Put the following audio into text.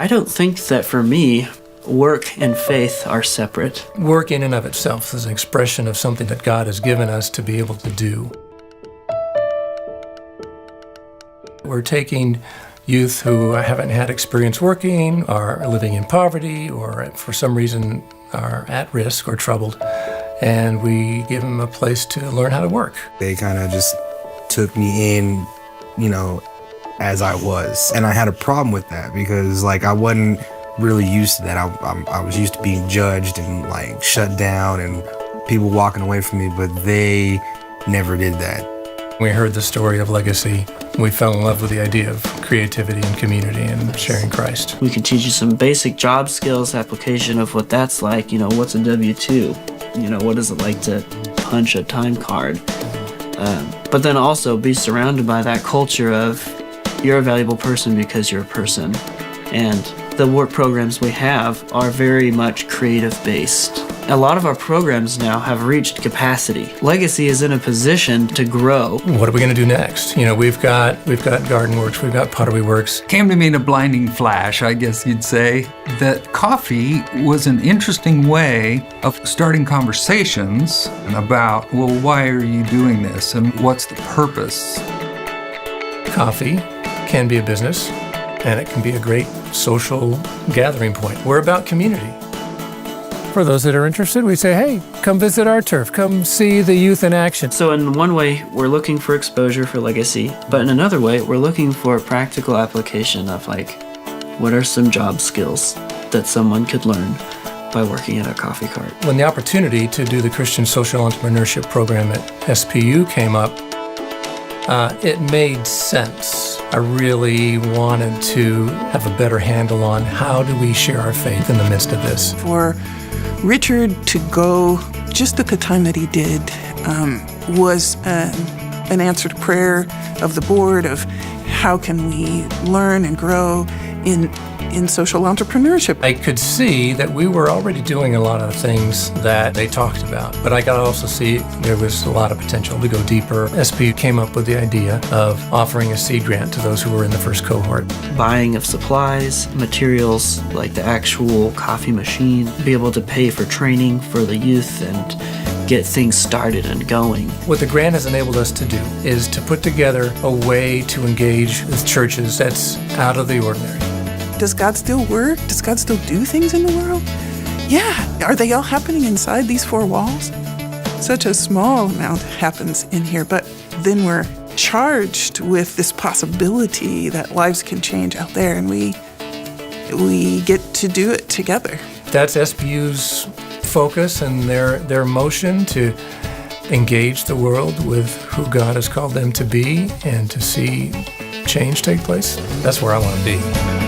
I don't think that for me, work and faith are separate. Work in and of itself is an expression of something that God has given us to be able to do. We're taking youth who haven't had experience working, are living in poverty, or for some reason are at risk or troubled, and we give them a place to learn how to work. They kind of just took me in, as I was. And I had a problem with that because, I wasn't really used to that. I was used to being judged and, shut down and people walking away from me, but they never did that. We heard the story of Legacy. We fell in love with the idea of creativity and community and sharing Christ. We can teach you some basic job skills, application of what that's like. What's a W-2? What is it like to punch a time card? But then also be surrounded by that culture of you're a valuable person because you're a person. And the work programs we have are very much creative-based. A lot of our programs now have reached capacity. Legacy is in a position to grow. What are we going to do next? We've got Garden Works, we've got Pottery Works. Came to me in a blinding flash, I guess you'd say, that coffee was an interesting way of starting conversations about, why are you doing this and what's the purpose? Coffee can be a business, and it can be a great social gathering point. We're about community. For those that are interested, we say, hey, come visit our turf. Come see the youth in action. So in one way, we're looking for exposure for Legacy, but in another way, we're looking for a practical application of what are some job skills that someone could learn by working at a coffee cart. When the opportunity to do the Christian Social Entrepreneurship Program at SPU came up, it made sense. I really wanted to have a better handle on how do we share our faith in the midst of this. For Richard to go just at the time that he did was an answered prayer of the board of how can we learn and grow in social entrepreneurship. I could see that we were already doing a lot of the things that they talked about, but I could also see there was a lot of potential to go deeper. SP came up with the idea of offering a seed grant to those who were in the first cohort. Buying of supplies, materials like the actual coffee machine, be able to pay for training for the youth and get things started and going. What the grant has enabled us to do is to put together a way to engage with churches that's out of the ordinary. Does God still work? Does God still do things in the world? Yeah. Are they all happening inside these four walls? Such a small amount happens in here, but then we're charged with this possibility that lives can change out there, and we get to do it together. That's SPU's focus and their motion to engage the world with who God has called them to be and to see change take place. That's where I want to be.